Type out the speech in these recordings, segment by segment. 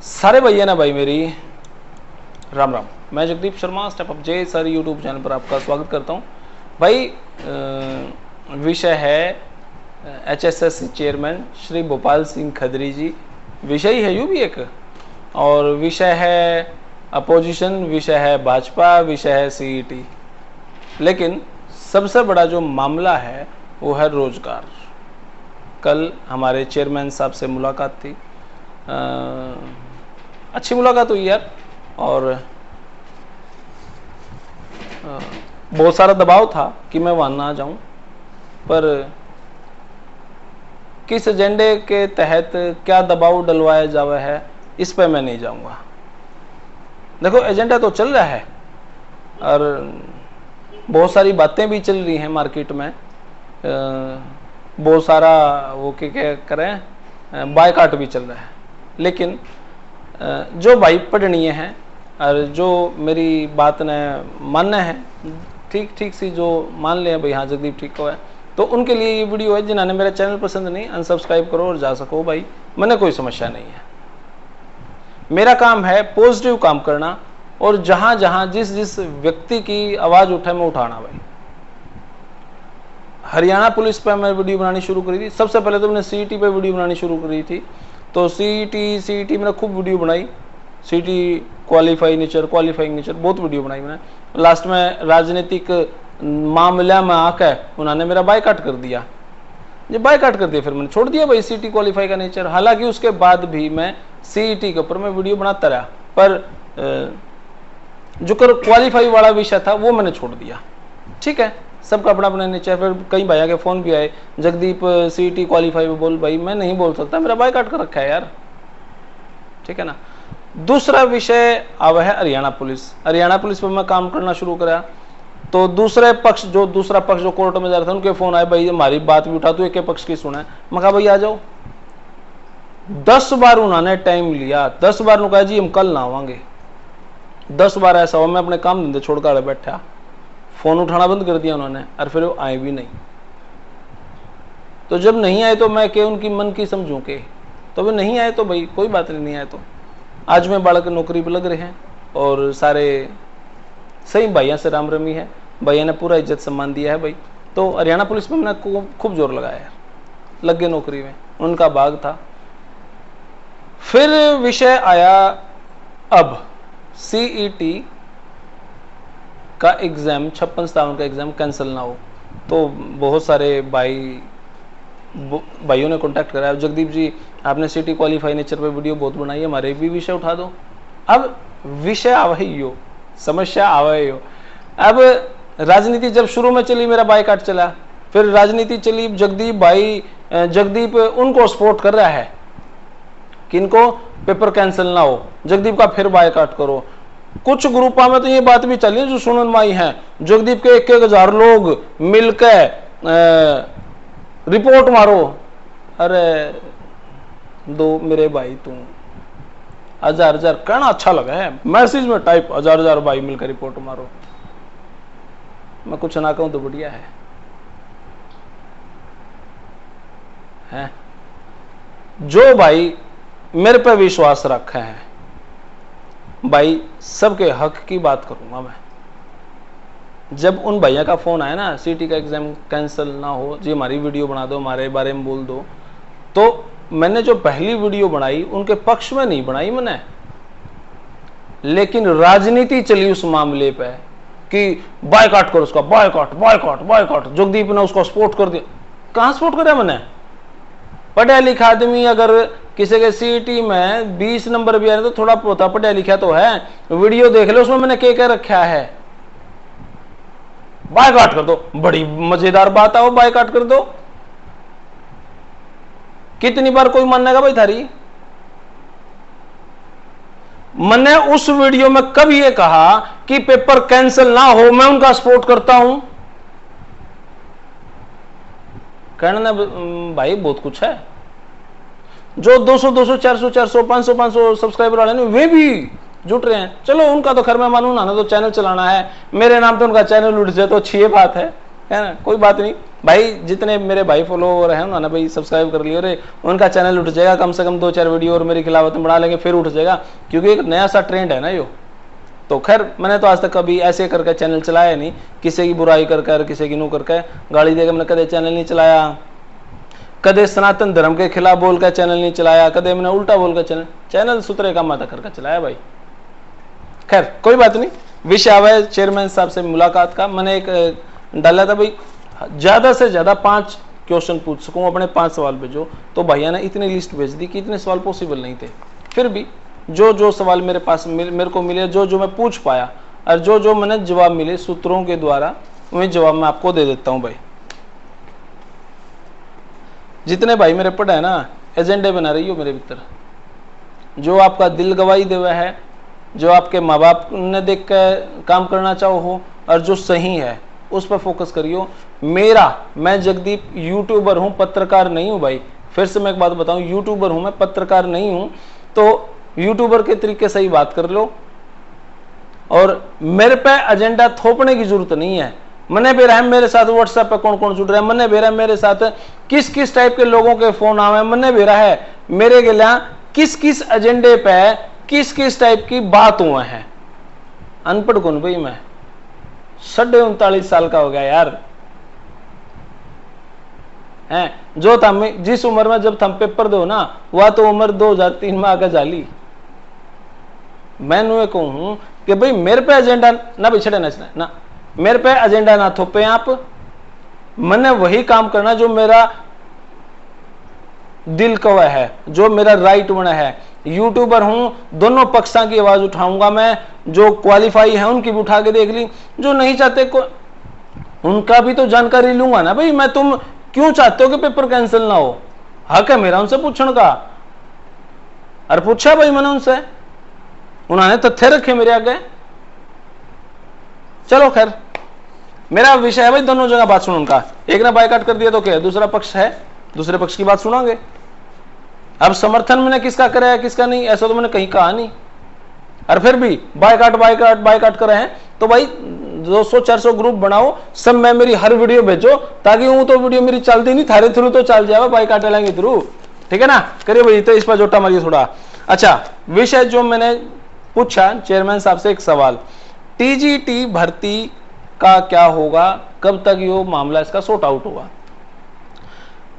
सारे भैया ना भाई मेरी राम राम। मैं जगदीप शर्मा स्टेप अप जे सर यूट्यूब चैनल पर आपका स्वागत करता हूं। भाई विषय है HSS चेयरमैन श्री भोपाल सिंह खदरी जी। विषय है यूँ भी एक, और विषय है अपोजिशन, विषय है भाजपा, विषय है CET। लेकिन सबसे बड़ा जो मामला है वो है रोजगार। कल हमारे चेयरमैन साहब से मुलाकात थी, अच्छी मुलाकात हुई यार, और बहुत सारा दबाव था कि मैं वहाँ ना जाऊँ, पर किस एजेंडे के तहत क्या दबाव डलवाया जावा है इस पर मैं नहीं जाऊँगा। देखो एजेंडा तो चल रहा है और बहुत सारी बातें भी चल रही हैं मार्केट में, बहुत सारा वो क्या करें बायकाट भी चल रहा है। लेकिन जो भाई पढ़नीय है और जो मेरी बात ने मानना है ठीक सी, जो मान ले भाई हाँ जगदीप ठीक हो है, तो उनके लिए ये वीडियो है। जिन्होंने मेरा चैनल पसंद नहीं, अनसब्सक्राइब करो और जा सको भाई, मैंने कोई समस्या नहीं है। मेरा काम है पॉजिटिव काम करना, और जहां जहां जिस व्यक्ति की आवाज उठे मैं उठाना। भाई हरियाणा पुलिस पर मैं वीडियो बनानी शुरू करी थी, सबसे पहले तो मैंने CET पे वीडियो बनानी शुरू करी थी। तो CET मैंने खूब वीडियो बनाई, CET क्वालिफाइंग नेचर बहुत वीडियो बनाई मैंने। लास्ट में राजनीतिक मामले में आकर उन्होंने मेरा बायकाट कर दिया। जब बायकाट कर दिया फिर मैंने छोड़ दिया भाई CET क्वालिफाई का नेचर। हालांकि उसके बाद भी मैं CET के ऊपर मैं वीडियो बनाता रहा, पर जो क्वालिफाई वाला विषय था वो मैंने छोड़ दिया। ठीक है, सबका अपना अपना नेचर। फिर कई भैया के फोन भी आए, जगदीप CET क्वालिफाई में बोल। भाई मैं नहीं बोल सकता, मेरा बायकाट कर रखा है यार, ठीक है ना। दूसरा विषय अब है हरियाणा पुलिस। हरियाणा पुलिस पर मैं काम करना शुरू करा, तो दूसरा पक्ष जो कोर्ट में जा रहा था उनके फोन आए, भाई हमारी बात भी उठा, तो एक पक्ष की सुना है। मैं कहा भाई आ जाओ। 10 बार उन्होंने टाइम लिया, 10 बार कहा जी हम कल ना आवांगे। 10 बार ऐसा हुआ मैं अपने काम धंधे छोड़कर बैठा, फोन उठाना बंद कर दिया उन्होंने, और फिर वो आए भी नहीं। तो जब नहीं आए तो मैं क्या उनकी मन की समझूं के, तो वे नहीं आए तो भाई कोई बात नहीं आए तो। आज मैं बालक नौकरी पर लग रहे हैं और सारे सही भैया से राम रमी है, भैया ने पूरा इज्जत सम्मान दिया है भाई। तो हरियाणा पुलिस में मैंने खूब जोर लगाया है, लग गए नौकरी में, उनका भाग था। फिर विषय आया अब CET का एग्जाम 56-57 का एग्जाम कैंसिल ना हो। तो बहुत सारे भाइयों ने कांटेक्ट कराया, जगदीप जी आपने CET क्वालिफाई नेचर पे वीडियो बहुत बनाई है, हमारे भी विषय उठा दो। अब विषय आवयो, समस्या आवयो। अब राजनीति जब शुरू में चली मेरा बायकाट चला, फिर राजनीति चली, जगदीप उनको सपोर्ट कर रहा है, किनको पेपर कैंसिल ना हो, जगदीप का फिर बायकाट करो। कुछ ग्रुपों में तो ये बात भी चली जो सुनन माई है, जगदीप के 1,000 लोग मिलकर रिपोर्ट मारो। अरे दो मेरे भाई, तुम 1000 कहना अच्छा लगा है, मैसेज में टाइप 1000 भाई मिलकर रिपोर्ट मारो। मैं कुछ ना कहूं तो बढ़िया है। जो भाई मेरे पे विश्वास रखे हैं भाई, सबके हक की बात करूंगा मैं। जब उन भैया का फोन आया ना CET का एग्जाम कैंसिल ना हो जी, हमारी वीडियो बना दो, हमारे बारे में बोल दो, तो मैंने जो पहली वीडियो बनाई उनके पक्ष में नहीं बनाई मैंने, लेकिन राजनीति चली उस मामले पे कि बायकाट करो उसका, बायकाट। जगदीप ने उसको सपोर्ट कर दिया। कहां सपोर्ट कराया मैंने? पढ़ा लिखा आदमी अगर किसी के CET में 20 नंबर भी आ रहे तो थोड़ा पोता पढ़ा लिखा तो है, वीडियो देख लो उसमें मैंने क्या रखा है। बायकाट कर दो, बड़ी मजेदार बात है वो, बायकाट कर दो। कितनी बार कोई मानेगा भाई थारी? मैंने उस वीडियो में कब ये कहा कि पेपर कैंसिल ना हो, मैं उनका सपोर्ट करता हूं? कहना भाई बहुत कुछ है। जो 200 400 500 सब्सक्राइबर वाले ने वे भी जुट रहे हैं। चलो उनका तो खैर मैं मानू ना तो चैनल चलाना है, मेरे नाम पे उनका चैनल उठ जाए तो अच्छी बात है, है ना, कोई बात नहीं भाई। जितने मेरे भाई फॉलोवर हैं उन्होंने भाई सब्सक्राइब कर लिया, अरे उनका चैनल उठ जाएगा, कम से कम 2-4 वीडियो और मेरी खिलाफत में बना लेंगे, फिर उठ जाएगा, क्योंकि एक नया सा ट्रेंड है ना यो। तो खैर मैंने तो आज तक कभी ऐसे करके चैनल चलाया नहीं, किसी की बुराई कर कर, किसी की नू करके गाली देकर मैंने कदे चैनल नहीं चलाया, कदे सनातन धर्म के खिलाफ बोलकर चैनल नहीं चलाया, कदे मैंने उल्टा बोलकर चैनल सुतरे का माता करके चलाया भाई। खैर कोई बात नहीं, विषय आवा है चेयरमैन साहब से मुलाकात का। मैंने एक डाला था भाई ज्यादा से ज्यादा 5 क्वेश्चन पूछ सकूं, अपने 5 सवाल भेजो, तो भैया ने इतनी लिस्ट भेज दी कि इतने सवाल पॉसिबल नहीं थे। फिर भी जो सवाल मेरे पास मेरे को मिले, जो मैं पूछ पाया और जो मैंने जवाब मिले सूत्रों के द्वारा, वही जवाब मैं आपको दे देता हूं भाई। जितने भाई मेरे पढ़े है ना, एजेंडे बना रही हो मेरे भीतर, जो आपका दिल गवाही देवा है, जो आपके माँ बाप ने देख कर काम करना चाहो हो, और जो सही है उस पर फोकस करियो। मैं जगदीप यूट्यूबर हूं, पत्रकार नहीं हूं भाई। फिर से मैं एक बात बताऊं, यूट्यूबर हूं मैं, पत्रकार नहीं हूं। तो यूट्यूबर के तरीके से ही बात कर लो, और मेरे पे एजेंडा थोपने की जरूरत नहीं है। मने बेरा है मेरे साथ व्हाट्सएप पे कौन कौन जुड़ रहा है, मने बेरा है मेरे साथ किस किस टाइप के लोगों के फोन आवे, मने बेरा है मेरे गिला किस किस एजेंडे पे किस किस टाइप की बात हुए हैं। अनपढ़ कौन भाई मैं, 39.5 साल का हो गया यार हैं। जो था जिस उम्र में जब थम पेपर दो ना, वह तो उम्र 2003 में आकर जाली। मैं कहूं कि भाई मेरे पे एजेंडा ना बिछड़े ना, मेरे पे एजेंडा ना थोपे आप। मैंने वही काम करना जो मेरा दिल कवा है, जो मेरा राइट बना है। यूट्यूबर हूं, दोनों पक्षों की आवाज उठाऊंगा मैं। जो क्वालिफाई है उनकी भी उठा के देख ली, जो नहीं चाहते को उनका भी तो जानकारी लूंगा ना भाई। मैं तुम क्यों चाहते हो कि पेपर कैंसिल ना हो? हक है मेरा उनसे पूछने का, और पूछा भाई मैंने उनसे, उन्होंने तथ्य रखे मेरे आगे। चलो खैर, मेरा विषय है भाई दोनों जगह बात सुनो उनका। एक ने बायकॉट कर दिया तो क्या, दूसरा पक्ष है, दूसरे पक्ष की बात सुनांगे। अब समर्थन मैंने किसका करा है किसका नहीं, ऐसा तो मैंने कहीं कहा नहीं। और फिर भी बायकॉट कर रहे हैं, तो भाई 200-400 ग्रुप बनाओ, सब में मेरी हर वीडियो भेजो, ताकि वो तो वीडियो मेरी चलती नहीं, थारे थ्रू तो चल जाए बायकॉट लेंगे थ्रू, ठीक है ना। करिए भाई, तो इस पर जोटा मारिए थोड़ा। अच्छा, विषय जो मैंने पूछा चेयरमैन साहब से, एक सवाल, टीजीटी भर्ती का क्या होगा, कब तक ये मामला इसका सॉर्ट आउट होगा?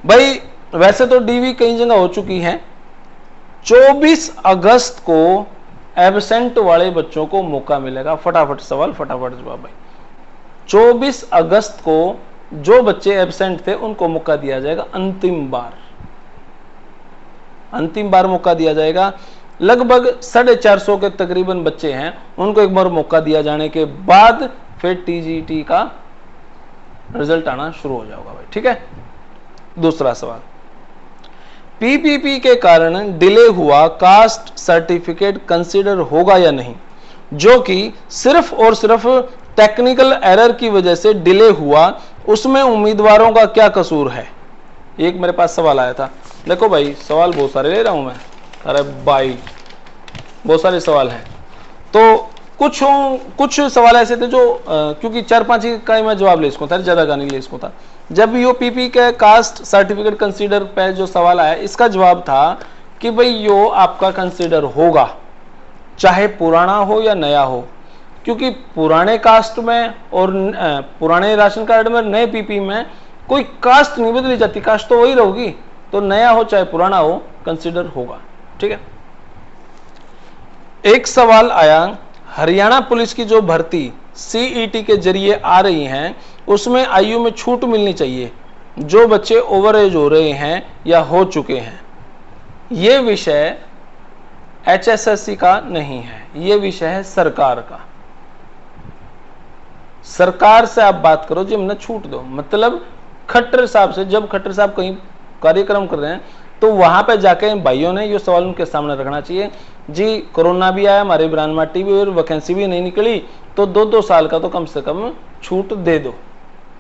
भाई वैसे तो डीवी कई जगह हो चुकी है। 24 अगस्त को एब्सेंट वाले बच्चों को मौका मिलेगा। फटाफट सवाल, फटाफट जवाब भाई। 24 अगस्त को जो बच्चे एब्सेंट थे उनको मौका दिया जाएगा, अंतिम बार मौका दिया जाएगा। लगभग 450 के तकरीबन बच्चे हैं, उनको एक बार मौका दिया जाने के बाद फिर टीजीटी का रिजल्ट आना शुरू हो जाएगा भाई, ठीक है। दूसरा सवाल, पीपीपी के कारण डिले हुआ कास्ट सर्टिफिकेट कंसीडर होगा या नहीं, जो कि सिर्फ और सिर्फ टेक्निकल एरर की वजह से डिले हुआ, उसमें उम्मीदवारों का क्या कसूर है? एक मेरे पास सवाल आया था। देखो भाई, सवाल बहुत सारे ले रहा हूं मैं, अरे भाई बहुत सारे सवाल हैं। तो कुछ सवाल ऐसे थे जो क्योंकि 4-5 का ही मैं जवाब ले सकूं था, ज्यादा का नहीं ले सकूं था। जब यो पीपी के कास्ट सर्टिफिकेट कंसीडर पे जो सवाल आया, इसका जवाब था कि भाई यो आपका कंसीडर होगा, चाहे पुराना हो या नया हो, क्योंकि पुराने कास्ट में और पुराने राशन कार्ड में, नए पीपी में कोई कास्ट नहीं बदली जाती, कास्ट तो वही रहेगी। तो नया हो चाहे पुराना हो, कंसीडर होगा, ठीक है। एक सवाल आया, हरियाणा पुलिस की जो भर्ती सीईटी के जरिए आ रही हैं, उसमें आयु में छूट मिलनी चाहिए जो बच्चे ओवर एज हो रहे हैं या हो चुके हैं। यह विषय एचएसएससी का नहीं है, यह विषय है सरकार का। सरकार से आप बात करो जी, हमने छूट दो। मतलब खट्टर साहब से, जब खट्टर साहब कहीं कार्यक्रम कर रहे हैं तो वहां पे जाके भाइयों ने ये सवाल उनके सामने रखना चाहिए जी, कोरोना भी आया, हमारे ब्रांड माटी भी और वैकेंसी भी नहीं निकली, तो 2-2 साल का तो कम से कम छूट दे दो।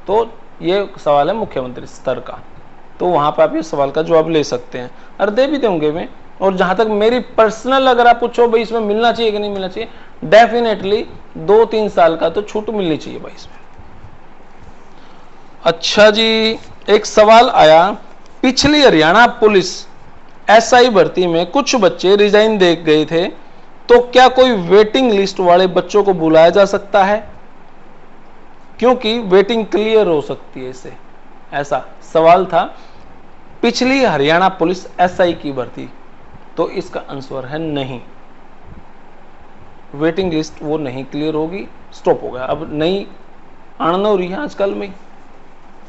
तो ये सवाल है मुख्यमंत्री स्तर का, तो वहां पर आप ये सवाल का जवाब ले सकते हैं और दे भी देंगे मैं। और जहां तक मेरी पर्सनल अगर आप पूछो भाई इसमें मिलना चाहिए कि नहीं मिलना चाहिए, डेफिनेटली 2-3 साल का तो छूट मिलनी चाहिए भाई इसमें। अच्छा जी, एक सवाल आया, पिछली हरियाणा पुलिस एसआई भर्ती में कुछ बच्चे रिजाइन दे गए थे, तो क्या कोई वेटिंग लिस्ट वाले बच्चों को बुलाया जा सकता है, क्योंकि वेटिंग क्लियर हो सकती है इससे, ऐसा सवाल था। पिछली हरियाणा पुलिस एसआई की भर्ती, तो इसका आंसर है नहीं, वेटिंग लिस्ट वो नहीं क्लियर होगी, स्टॉप हो गया, अब नई आनंद हो रही है आजकल में।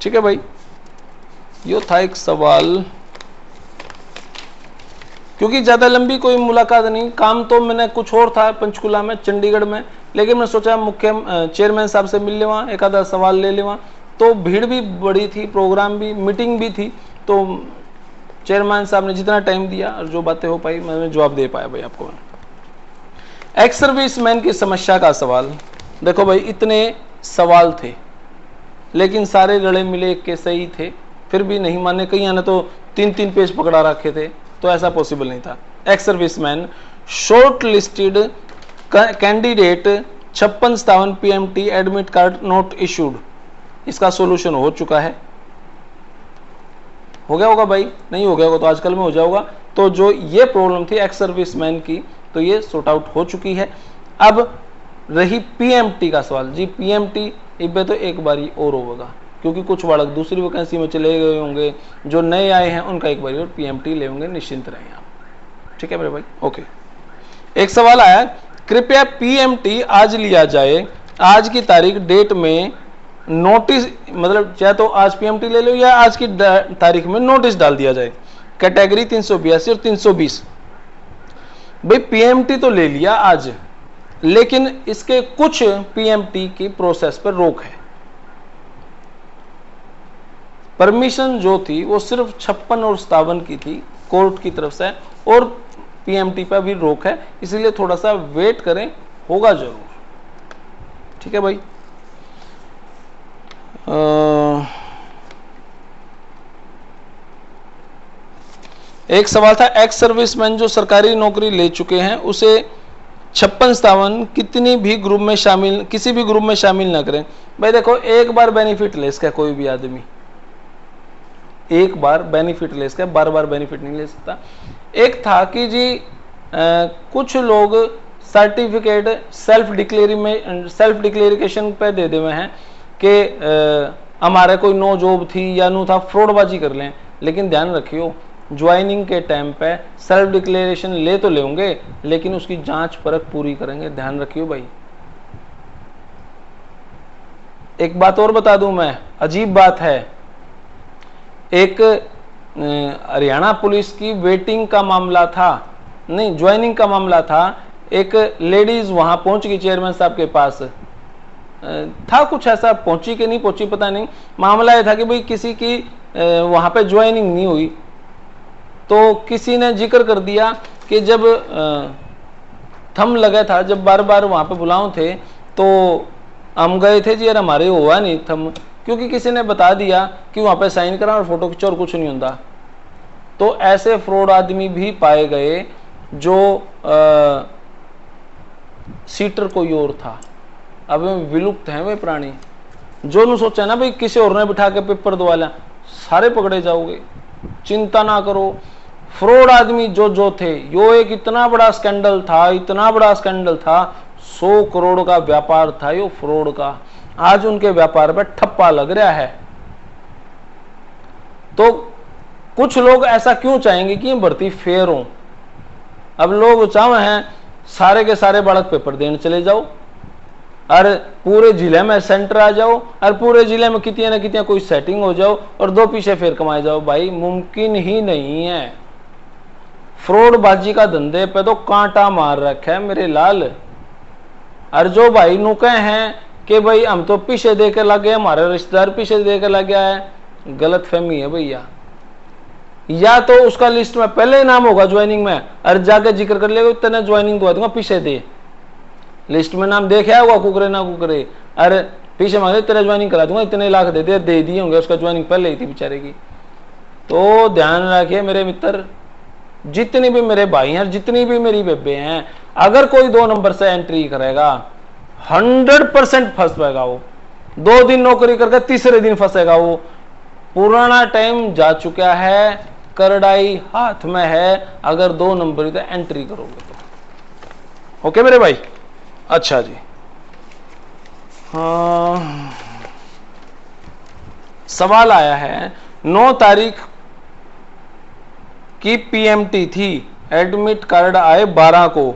ठीक है भाई, यो था एक सवाल, क्योंकि ज्यादा लंबी कोई मुलाकात नहीं, काम तो मैंने कुछ और था पंचकुला में, चंडीगढ़ में, लेकिन मैं सोचा मुख्य चेयरमैन साहब से मिल लेवा, एक आधा सवाल ले लेवा, तो भीड़ भी बड़ी थी, प्रोग्राम भी, मीटिंग भी थी, तो चेयरमैन साहब ने जितना टाइम दिया और जो बातें हो पाई मैंने जवाब दे पाया भाई आपको। एक्स सर्विसमैन की समस्या का सवाल, देखो भाई इतने सवाल थे लेकिन सारे गले मिले के सही थे, फिर भी नहीं माने, कई ने तो 3-3 पेज पकड़ा रखे थे, तो ऐसा पॉसिबल नहीं था। Ex serviceman short listed candidate 5657 PMT admit card not issued, इसका सॉल्यूशन हो चुका है, हो गया होगा भाई, नहीं हो गया होगा तो आजकल में हो जाएगा। तो जो ये प्रॉब्लम थी एक्स सर्विसमैन की, तो ये सॉर्ट आउट हो चुकी है। अब रही पीएमटी का सवाल जी, पीएमटी इबे तो एक बारी और होगा, क्योंकि कुछ बालक दूसरी वैकेंसी में चले गए होंगे, जो नए आए हैं उनका एक बारी और पीएमटी ले होंगे, निश्चिंत रहें आप। ठीक है मेरे भाई, ओके। एक सवाल आया, कृपया पीएमटी आज लिया जाए, आज की तारीख डेट में नोटिस, मतलब चाहे तो आज पीएमटी ले लो या आज की तारीख में नोटिस डाल दिया जाए, कैटेगरी 382 और 320। भाई पीएमटी तो ले लिया आज, लेकिन इसके कुछ पीएमटी की प्रोसेस पर रोक है। परमिशन जो थी वो सिर्फ 56 और 57 की थी कोर्ट की तरफ से, और पीएमटी पर भी रोक है, इसलिए थोड़ा सा वेट करें, होगा जरूर। ठीक है भाई। एक सवाल था, एक्स सर्विसमैन जो सरकारी नौकरी ले चुके हैं उसे 56-57 कितनी भी ग्रुप में शामिल, किसी भी ग्रुप में शामिल ना करें। भाई देखो एक बार बेनिफिट ले इसका कोई भी आदमी, एक बार बेनिफिट ले इसका, बार बार बेनिफिट नहीं ले सकता। एक था कि जी कुछ लोग सर्टिफिकेट सेल्फ डिक्लेरेशन पे दे दे हुए हैं कि हमारे कोई नो जॉब थी या नो था, फ्रॉडबाजी कर लें, लेकिन ध्यान रखियो ज्वाइनिंग के टाइम पे सेल्फ डिक्लेरेशन ले तो लेंगे, लेकिन उसकी जांच परख पूरी करेंगे, ध्यान रखियो भाई। एक बात और बता दूं मैं, अजीब बात है, एक हरियाणा पुलिस की वेटिंग का मामला था, नहीं ज्वाइनिंग का मामला था, एक लेडीज वहां पहुंच गई चेयरमैन साहब के पास, था कुछ ऐसा, पहुंची कि नहीं पहुंची पता नहीं, मामला यह था कि भाई किसी की वहां पे ज्वाइनिंग नहीं हुई, तो किसी ने जिक्र कर दिया कि जब थंब लगा था, जब बार बार वहां पे बुलाओ थे, तो हम गए थे जी, यार हमारे हुआ नहीं थंब, क्योंकि किसी ने बता दिया कि वहां पे साइन करा और फोटो खींचो और कुछ नहीं होता। तो ऐसे फ्रॉड आदमी भी पाए गए, जो सीटर कोई और था, अब विलुप्त हैं वे प्राणी। जो न सोचा ना भाई किसी और ने बिठा के पेपर दवा लिया, सारे पकड़े जाओगे, चिंता ना करो। फ्रॉड आदमी जो जो थे, यो एक इतना बड़ा स्कैंडल था, इतना बड़ा स्कैंडल था, 100 करोड़ का व्यापार था यो फ्रॉड का, आज उनके व्यापार पे ठप्पा लग रहा है। तो कुछ लोग ऐसा क्यों चाहेंगे कि भर्ती फेयर हो। अब लोग चाहे हैं सारे के सारे बालक पेपर देने चले जाओ, और पूरे जिले में सेंटर आ जाओ, और पूरे जिले में कितनी ना कितनी कोई सेटिंग हो जाओ और 2 पीछे फेर कमाए जाओ। भाई मुमकिन ही नहीं है, फ्रॉड बाजी का धंधे पे तो कांटा मार रखा है मेरे लाल। और जो भाई नुके हैं कि भाई हम तो पीछे दे के लगे, हमारे रिश्तेदार पीछे दे के लग गया है, गलत फहमी है भैया। या तो उसका लिस्ट में पहले ही नाम होगा ज्वाइनिंग में, और जाके जिक्र कर लेगा इतने ज्वाइनिंग दवा दूंगा, पीछे दे, लिस्ट में नाम देखा होगा कुकरे ना कुकरे, अरे पीछे मांगे तेरे ज्वाइनिंग करा दूंगा, इतने लाख दे दिए होंगे, उसका ज्वाइनिंग पहले ही थी बेचारे की। तो ध्यान रखिए मेरे मित्र, जितनी भी मेरे भाई हैं, जितनी भी मेरी बेबे हैं, अगर कोई 2 नंबर से एंट्री करेगा 100% फंस पाएगा वो। 2 दिन नौकरी करके तीसरे दिन फंसेगा वो। पुराना टाइम जा चुका है, करड़ाई हाथ में है, अगर 2 नंबर इधर एंट्री करोगे तो। ओके मेरे भाई, अच्छा जी। हाँ, सवाल आया है 9 तारीख की पीएमटी थी, एडमिट कार्ड आए 12 को,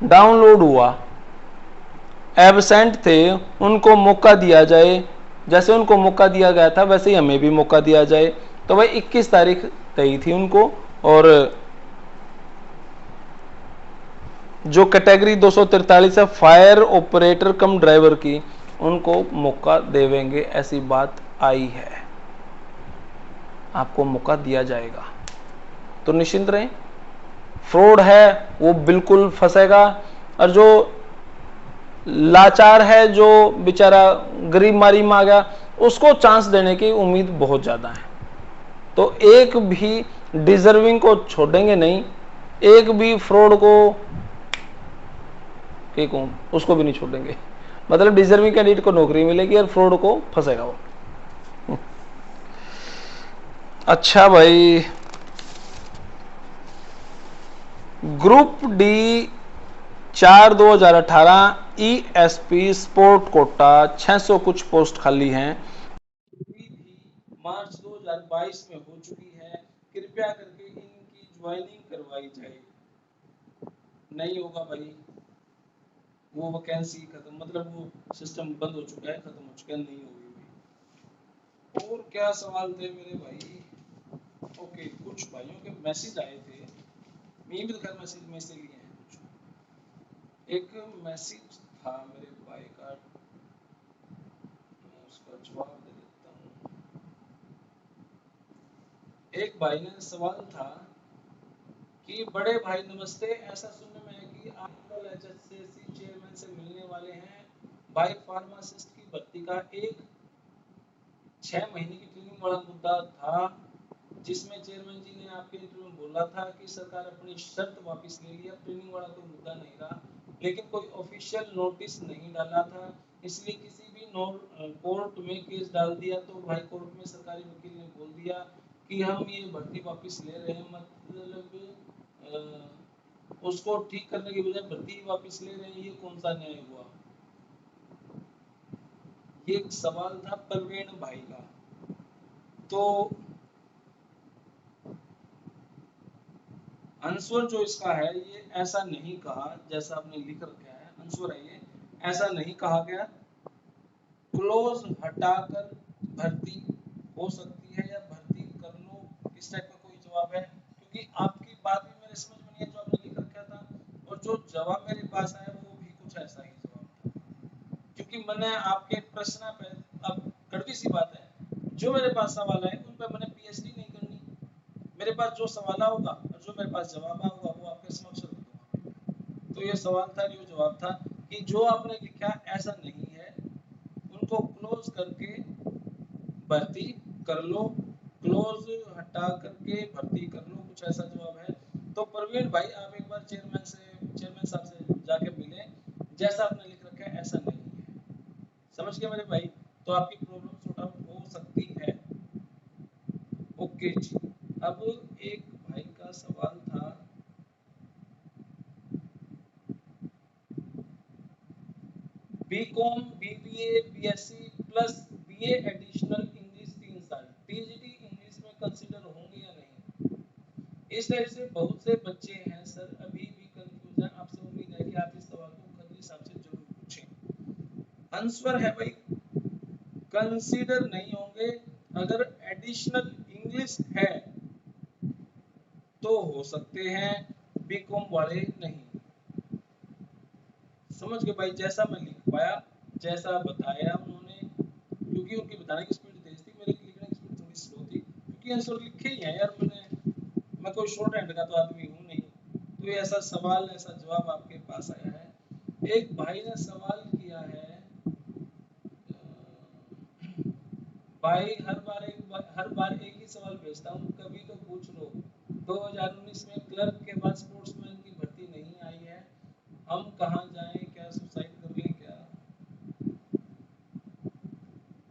डाउनलोड हुआ, एबसेंट थे, उनको मौका दिया जाए। जैसे उनको मौका दिया गया था वैसे ही हमें भी मौका दिया जाए। तो भाई 21 तारीख तय थी उनको, और जो कैटेगरी 243 है फायर ऑपरेटर कम ड्राइवर की, उनको मौका देवेंगे, ऐसी बात आई है, आपको मौका दिया जाएगा, तो निश्चिंत रहें। फ्रॉड है वो बिल्कुल फंसेगा, और जो लाचार है, जो बेचारा गरीब मारी में आ गया, उसको चांस देने की उम्मीद बहुत ज्यादा है। तो एक भी डिजर्विंग को छोड़ेंगे नहीं, एक भी फ्रॉड को उसको भी नहीं छोड़ेंगे। मतलब डिजर्विंग कैंडिडेट को नौकरी मिलेगी और फ्रॉड को फंसेगा वो। अच्छा भाई, group D 4/2018 ESP sport Kota 600 कुछ पोस्ट खाली हैं, मार्च 2022 में हो चुकी है, कृपया करके इनकी ज्वाइनिंग करवाई जाए। नहीं होगा भाई, वो वैकेंसी खत्म, मतलब वो सिस्टम बंद हो चुका है, खत्म हो चुका है, नहीं होगी। और क्या सवाल थे मेरे भाई? ओके, कुछ भाइयों के मैसेज आए थे, मैं भी खैर मैसेज में से लिए हैं कुछ। एक मैसेज था मेरे भाई का, मैं उसका जवाब दे देता हूँ। एक भाई ने सवाल था कि बड़े भाई नमस्ते, ऐसा सुनने में है कि आप कल एचएससी चेयरमैन से मिलने वाले हैं। भाई फार्मासिस्ट की भर्ती का एक 6 महीने की ट्रेनिंग वाला मुद्दा था, जिसमें चेयरमैन जी ने आपके इंटरव्यू में बोला था कि सरकार अपनी शर्त वापस ले लिया, ट्रेनिंग वाला कोई मुद्दा नहीं रहा, लेकिन कोई ऑफिशियल नोटिस नहीं डाला था, इसलिए किसी भी कोर्ट में केस डाल दिया। तो भाई कोर्ट में सरकारी वकील ने बोल दिया कि हम ये भर्ती वापस ले रहे हैं, मतलब उसको ठीक करने के बजाय भर्ती वापस ले रहे हैं, ये कौन सा न्याय हुआ? ये एक सवाल था परवीन भाई का। तो आंसर जो इसका है, ये ऐसा नहीं कहा जैसा आपने लिख रखा है, आंसर है ये ऐसा नहीं कहा गया। क्लोज हटाकर भर्ती हो सकती है या भर्ती कर लो, इस टाइप का कोई जवाब है? क्योंकि आपकी बात भी मेरे समझ में नहीं है जो आपने लिख रखा था, और जो जवाब मेरे पास आया वो भी कुछ ऐसा ही जवाब था। क्योंकि मैंने आपके प्रश्न पे, अब कड़वी सी बात है, जो मेरे पास सवाल है उन पर मैंने पीएचडी नहीं करनी, मेरे पास जो सवाल होगा और जो मेरे पास जवाब होगा वो आपके समक्ष रख दूंगा। तो ये सवाल था, ये जवाब था कि जो आपने लिखा ऐसा नहीं है, उनको क्लोज करके भर्ती कर लो, क्लोज हटा करके भर्ती कर लो, कुछ ऐसा जवाब है। तो प्रवीण भाई आप एक बार चेयरमैन साहब से जाके मिले, जैसा आपने लिख रखा है ऐसा नहीं है। समझ गए मेरे भाई? तो आपकी प्रॉब्लम सॉर्ट आउट हो सकती है। ओके जी। अब एक भाई का सवाल था, BCom BBA BSc plus BA additional English 3 साल, टीजीटी इंग्लिश में कंसीडर होंगे या नहीं? इस तरह से बहुत से बच्चे हैं सर, अभी भी कंफ्यूज हैं, आपसे उम्मीद है कि आप इस सवाल को खतरी साहब से जरूर पूछें। आंसर है भाई, कंसीडर नहीं होंगे। अगर एडिशनल इंग्लिश है तो हो सकते हैं, बीकॉम वाले नहीं। समझ गए भाई? जैसा मैं लिख पाया, जैसा बताया उन्होंने, क्योंकि उनकी बताने की स्पीड तेज थी, मेरी लिखने की स्पीड थोड़ी स्लो थी, क्योंकि आंसर लिखे ही हैं यार मैं कोई शॉर्ट हैंड का तो आदमी हूँ नहीं। तो ये ऐसा सवाल, ऐसा जवाब आपके पास आया है। एक भाई ने सवाल किया है, भाई हर बार एक ही सवाल भेजता हूँ, कभी तो पूछ लो। 2019 में क्लर्क के बाद स्पोर्ट्समैन की भर्ती नहीं आई है, हम कहाँ जाएं, क्या सुसाइड कर लें क्या?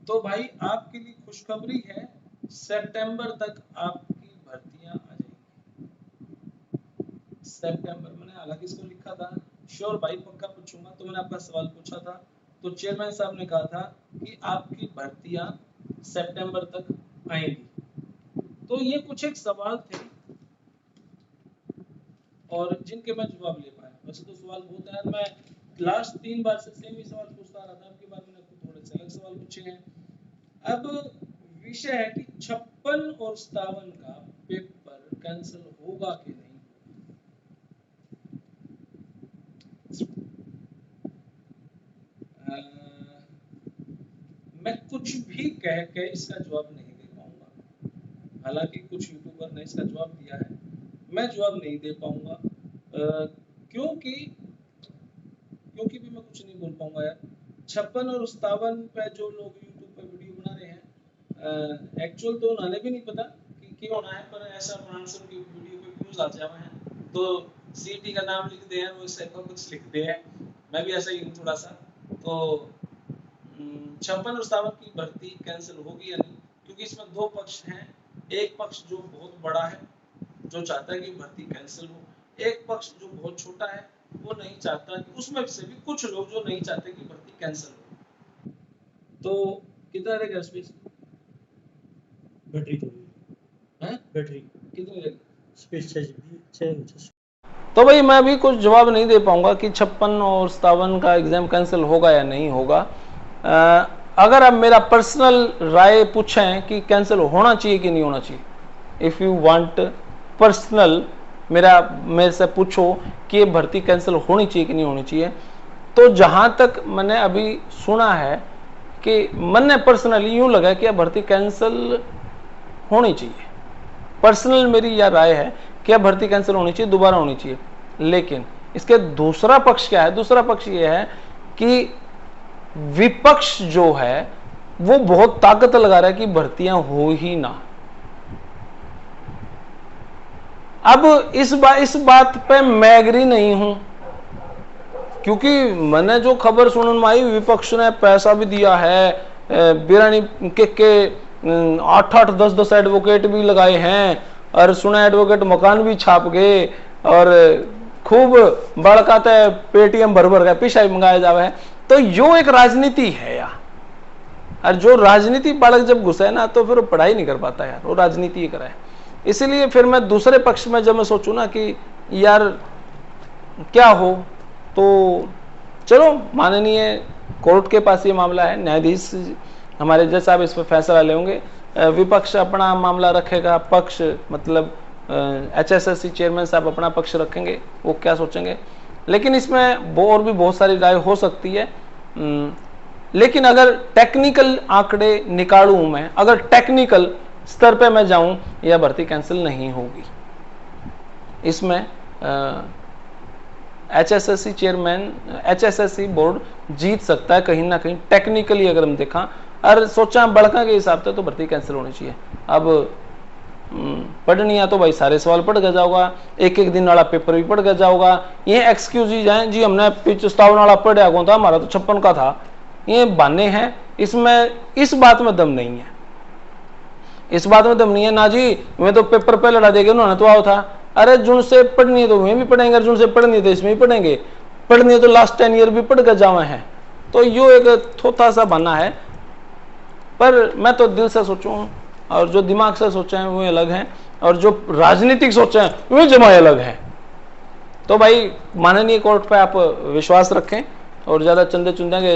तो भाई आपके लिए खुशखबरी है, सितंबर तक आपकी भर्तियां आ जाएंगी। सितंबर, मैंने हालांकि इसको लिखा था, श्योर भाई पक्का पूछूंगा, तो मैंने आपका सवाल पूछा था, तो चेयरमैन साहब ने कहा था कि आपकी भर्तियां सितंबर तक आएंगी। तो ये कुछ एक सवाल थे और जिनके मैं जवाब ले पाया। वैसे तो सवाल बहुत है, मैं लास्ट 3 बार से सेम ही सवाल पूछता रहा था, अब की बार मैंने थोड़े से अलग सवाल पूछे हैं। अब विषय है कि 56 और 57 का पेपर कैंसिल होगा कि नहीं। मैं कुछ भी कह के इसका जवाब नहीं दे पाऊंगा, हालांकि कुछ यूट्यूबर ने इसका जवाब दिया है, मैं जवाब नहीं दे पाऊंगा, क्योंकि भी मैं कुछ नहीं बोल पाऊंगा यार। 56 और 57 पे जो लोग यूट्यूब पे वीडियो बना रहे हैं, एक्चुअल तो उन्हें भी नहीं पता कि क्यों होना है, पर ऐसा बनाने की वीडियो पे व्यूज आ जावे हैं तो सीटी का नाम लिख दे हैं, वो इससे कुछ लिखते हैं, मैं भी ऐसा ही हूँ थोड़ा सा। तो 56 और 57 की भर्ती कैंसिल होगी या नहीं, क्योंकि इसमें दो पक्ष हैं। एक पक्ष जो बहुत बड़ा है, जो चाहता है कि भर्ती कैंसिल हो, एक पक्ष जो बहुत छोटा है, वो नहीं चाहता, कि उसमें से भी कुछ लोग जो नहीं चाहते कि भर्ती कैंसिल हो। तो कितना रहेगा स्पेस? बैटरी बैटरी कितनी रहेगी स्पेस? 6 GB। तो भाई मैं भी कुछ जवाब नहीं दे पाऊंगा कि 56 और 57 का एग्जाम कैंसिल होगा या नहीं होगा। अगर आप मेरा पर्सनल राय पूछें कि कैंसिल होना चाहिए कि नहीं होना चाहिए, इफ यू वांट पर्सनल मेरे से पूछो कि ये भर्ती कैंसिल होनी चाहिए कि नहीं होनी चाहिए, तो जहां तक मैंने अभी सुना है कि मैंने पर्सनली यूं लगा कि यह भर्ती कैंसिल होनी चाहिए। पर्सनल मेरी यह राय है कि यह भर्ती कैंसिल होनी चाहिए, दोबारा होनी चाहिए। लेकिन इसके दूसरा पक्ष क्या है? दूसरा पक्ष यह है कि विपक्ष जो है वो बहुत ताकत लगा रहा है कि भर्तियां हो ही ना। अब इस बात पे मैं एग्री नहीं हूं, क्योंकि मैंने जो खबर सुनने में आई, विपक्ष ने पैसा भी दिया है, बिरानी के 8-8 10-10 एडवोकेट भी लगाए हैं, और सुना एडवोकेट मकान भी छाप गए, और खूब बड़काते पेटीएम भर भर का पिछा मंगाया जावे है। तो यो एक राजनीति है यार, और जो राजनीति बालक जब घुसे ना तो फिर वो पढ़ाई नहीं कर पाता यार, वो राजनीति ही कराए। इसीलिए फिर मैं दूसरे पक्ष में जब मैं सोचूं ना कि यार क्या हो, तो चलो माननीय कोर्ट के पास ये मामला है, न्यायाधीश हमारे जज साहब इस पर फैसला लेंगे, विपक्ष अपना मामला रखेगा, पक्ष मतलब HSSC चेयरमैन साहब अपना पक्ष रखेंगे, वो क्या सोचेंगे। लेकिन इसमें और भी बहुत सारी राय हो सकती है। लेकिन अगर टेक्निकल आंकड़े निकालूं मैं, अगर टेक्निकल स्तर पे मैं जाऊं, यह भर्ती कैंसिल नहीं होगी। इसमें HSSC चेयरमैन, HSSC बोर्ड जीत सकता है कहीं ना कहीं, टेक्निकली अगर हम देखा और सोचा बड़का के हिसाब से, तो भर्ती कैंसिल होनी चाहिए। अब पढ़नी है तो भाई सारे सवाल पढ़ गया जाओगा, एक एक दिन वाला पेपर भी पढ़ गया जाओगा। ये एक्सक्यूज जाए जी हमने 57 वाला पढ़ा कौन था, हमारा तो 56 का था, ये बहाने हैं। इसमें इस बात में दम नहीं है, इस बात में दम नहीं है ना जी। मैं तो पेपर पे लड़ा देगा, उन्होंने तो आओ था। अरे जुन से पढ़नी है तो वे भी पढ़ेंगे, जुन से पढ़नी है तो इसमें भी पढ़ेंगे, पढ़नी है तो लास्ट 10 ईयर भी पढ़ कर जावे हैं। तो यो एक थोथा सा बना है, पर मैं तो दिल से सोचूं, और जो दिमाग से सोचे हैं वो अलग हैं, और जो राजनीतिक सोचे हैं वो जमा अलग है। तो भाई माननीय कोर्ट पे आप विश्वास रखें, और ज़्यादा चंदे चुंदे के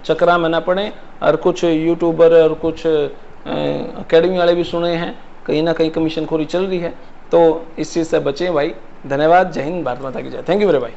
चक्रा में ना पड़े। और कुछ यूट्यूबर और कुछ अकेडमी वाले भी सुने हैं, कहीं ना कहीं कमीशन खोरी चल रही है, तो इस चीज़ से बचें भाई। धन्यवाद, जय हिंद, भारत माता की जय। थैंक यू मेरे भाई।